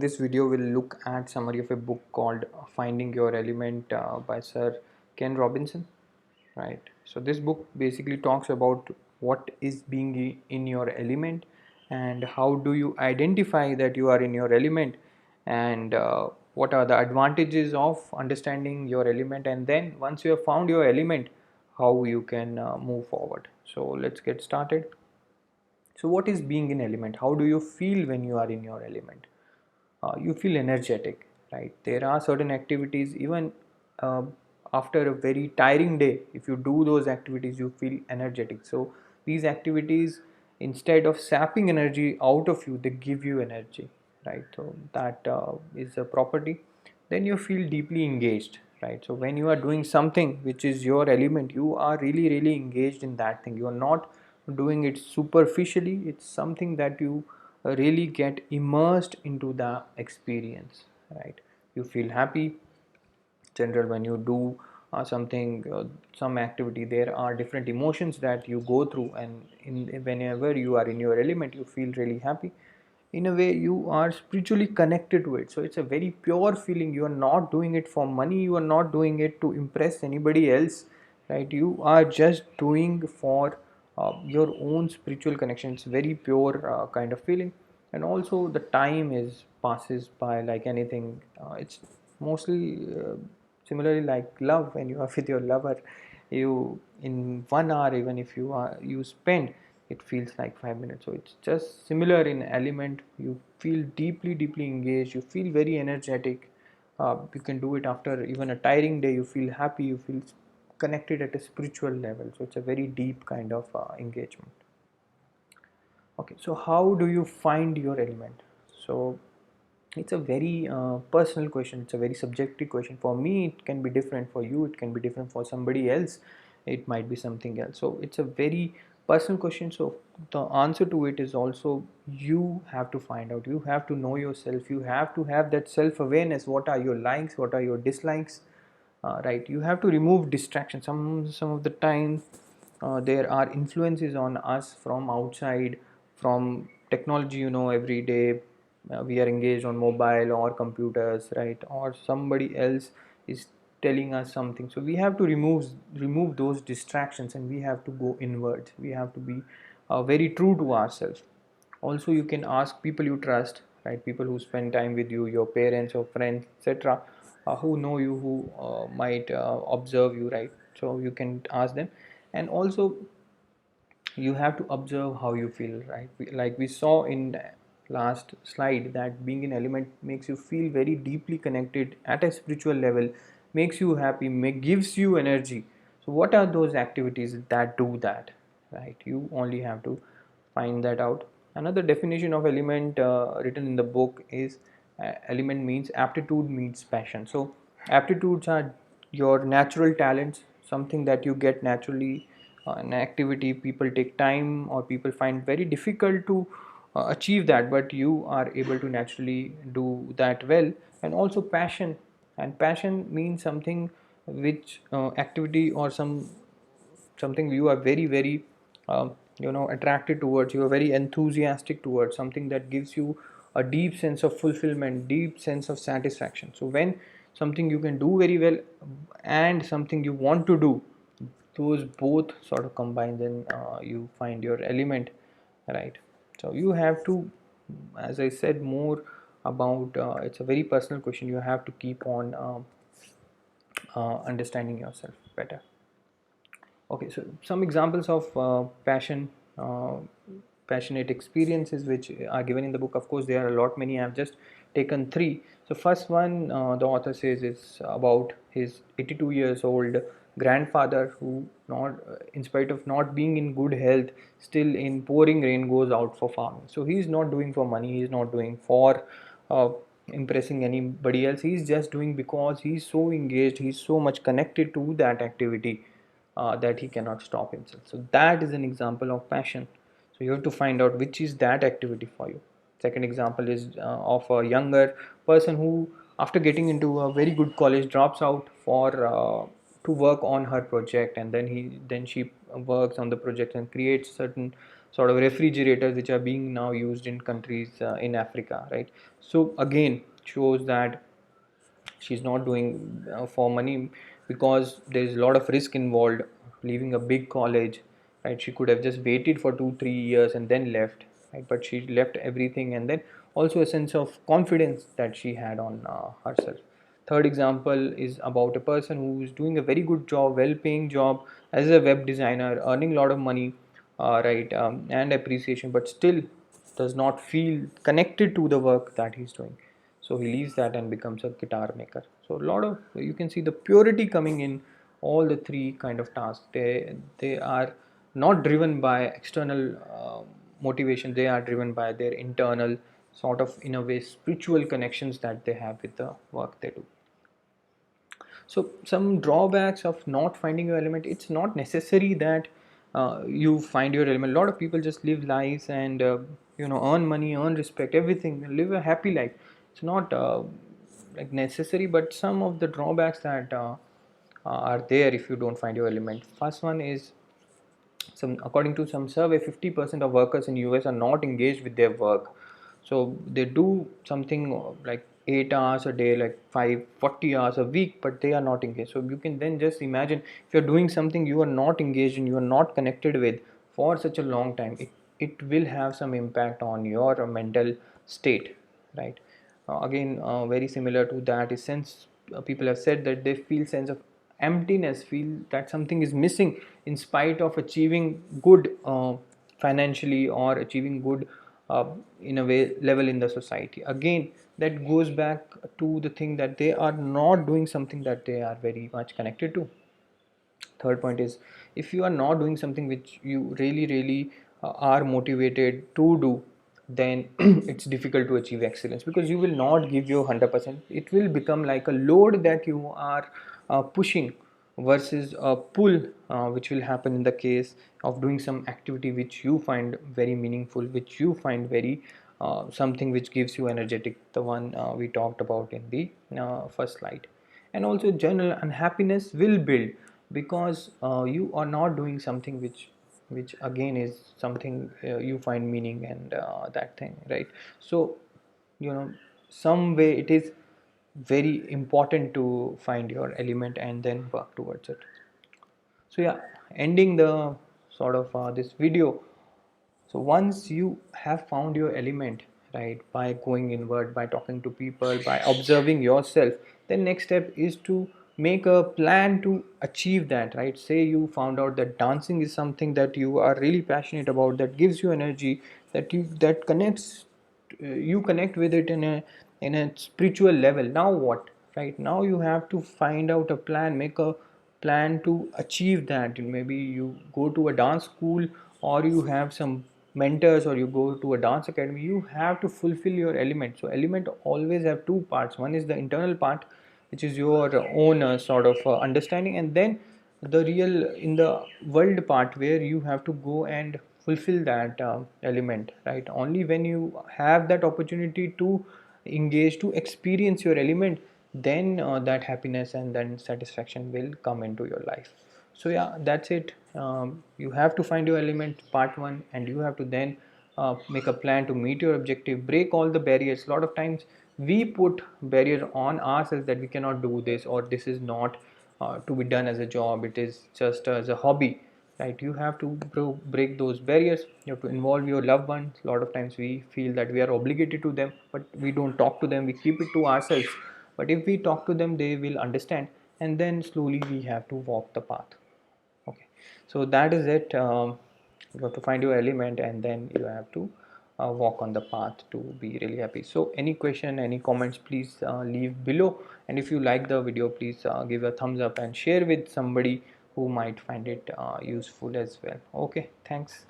This video will look at summary of a book called Finding Your Element by Sir Ken Robinson. Right. So this book basically talks about what is being in your element and how do you identify that you are in your element, and what are the advantages of understanding your element, and then once you have found your element, how you can move forward. So let's get started. So what is being in element? How do you feel when you are in your element? You feel energetic, right? There are certain activities, even uh, after a very tiring day, if you do those activities, you feel energetic. So these activities, instead of sapping energy out of you, they give you energy, right? So that is a property. Then you feel deeply engaged, right? So when you are doing something which is your element, you are really engaged in that thing. You are not doing it superficially. It's something that you really get immersed into the experience, right? You feel happy. General, when you do something, some activity, there are different emotions that you go through, and whenever you are in your element, you feel really happy. In a way, you are spiritually connected to it. So it's a very pure feeling. You are not doing it for money, you are not doing it to impress anybody else, right? You are just doing for your own spiritual connection. It's very pure kind of feeling. And also the time is passes by like anything. It's mostly similarly like love. When you are with your lover, you in 1 hour, even if you spend, it feels like 5 minutes. So it's just similar in element. You feel deeply engaged, you feel very energetic. You can do it after even a tiring day. You feel happy, you feel connected at a spiritual level. So it's a very deep kind of engagement. Okay, so how do you find your element? So it's a very personal question. It's a very subjective question. For me, it can be different. For you, it can be different. For somebody else, it might be something else. So it's a very personal question. So the answer to it is also, you have to find out. You have to know yourself. You have to have that self-awareness. What are your likes? What are your dislikes? Right. You have to remove distractions. Some of the time, there are influences on us from outside, from technology. Every day we are engaged on mobile or computers, right? Or somebody else is telling us something. So we have to remove those distractions, and we have to go inward. We have to be very true to ourselves. Also, you can ask people you trust, right? People who spend time with you, your parents or friends, etc., who know you, who might observe you, right? So you can ask them. And also, you have to observe how you feel, right? Like we saw in the last slide, that being an element makes you feel very deeply connected at a spiritual level, makes you happy, gives you energy. So what are those activities that do that, right? You only have to find that out. Another definition of element written in the book is, element means aptitude meets passion. So aptitudes are your natural talents, something that you get naturally. An activity people take time, or people find very difficult to achieve that, but you are able to naturally do that well. And also passion. And passion means something which activity or something you are very attracted towards. You are very enthusiastic towards something that gives you a deep sense of fulfillment, deep sense of satisfaction. So when something you can do very well and something you want to do, those both sort of combine, then you find your element, right? So you have to, as I said, more about, it's a very personal question. You have to keep on understanding yourself better. Okay, so some examples of uh, passionate experiences which are given in the book. Of course, there are a lot many. I've just taken three. So first one, the author says, is about his 82 years old grandfather who, not in spite of not being in good health, still in pouring rain goes out for farming. So he's not doing for money. He's not doing for uh, impressing anybody else. He's just doing because he's so engaged. He's so much connected to that activity that he cannot stop himself. So that is an example of passion. So you have to find out which is that activity for you. Second example is of a younger person who, after getting into a very good college, drops out for to work on her project, and then she works on the project and creates certain sort of refrigerators which are being now used in countries in Africa, right? So again shows that she's not doing for money, because there is a lot of risk involved leaving a big college, right? She could have just waited for 2 3 years and then left, right? But she left everything, and then also a sense of confidence that she had on herself. Third example is about a person who is doing a very good job, well paying job as a web designer, earning a lot of money, right, and appreciation, but still does not feel connected to the work that he's doing. So he leaves that and becomes a guitar maker. So a lot of, you can see the purity coming in all the three kind of tasks. They are not driven by external motivation. They are driven by their internal, sort of in a way, spiritual connections that they have with the work they do. So some drawbacks of not finding your element: it's not necessary that you find your element. A lot of people just live lives and earn money, earn respect, everything, live a happy life. It's not like necessary, but some of the drawbacks that are there if you don't find your element. First one is, according to some survey, 50% of workers in US are not engaged with their work. So they do something like 8 hours a day, like 40 hours a week, but they are not engaged. So you can then just imagine, if you're doing something you are not engaged in, you are not connected with for such a long time, it will have some impact on your mental state, right? Again, very similar to that is, since people have said that they feel sense of emptiness, feel that something is missing in spite of achieving good financially, or achieving good uh, in a way level in the society. Again, that goes back to the thing that they are not doing something that they are very much connected to. Third point is, if you are not doing something which you really are motivated to do, then it's difficult to achieve excellence, because you will not give your 100%. It will become like a load that you are pushing, versus a pull, which will happen in the case of doing some activity which you find very meaningful, which you find very something which gives you energetic, the one we talked about in the first slide. And also, general unhappiness will build, because you are not doing something which again is something you find meaning, and that thing, right? So some way it is very important to find your element and then work towards it. So yeah, ending the sort of this video. So once you have found your element, right, by going inward, by talking to people, by observing yourself, then next step is to make a plan to achieve that, right? Say you found out that dancing is something that you are really passionate about, that gives you energy, that connects, you connect with it in a spiritual level. Now what? Right now you have to find out a plan, make a plan to achieve that. Maybe you go to a dance school, or you have some mentors, or you go to a dance academy. You have to fulfill your element. So element always have two parts. One is the internal part, which is your own sort of understanding, and then the real in the world part, where you have to go and fulfill that element, right? Only when you have that opportunity to engage, to experience your element, then that happiness and then satisfaction will come into your life. So yeah, that's it. You have to find your element, part one, and you have to then make a plan to meet your objective, break all the barriers. A lot of times we put barrier on ourselves, that we cannot do this, or this is not to be done as a job, it is just as a hobby, right? You have to break those barriers. You have to involve your loved ones. A lot of times we feel that we are obligated to them, but we don't talk to them, we keep it to ourselves. But if we talk to them, they will understand, and then slowly we have to walk the path. Okay, so that is it. You have to find your element, and then you have to walk on the path to be really happy. So any question, any comments, please leave below. And if you like the video, please give a thumbs up and share with somebody who might find it useful as well. Okay, thanks.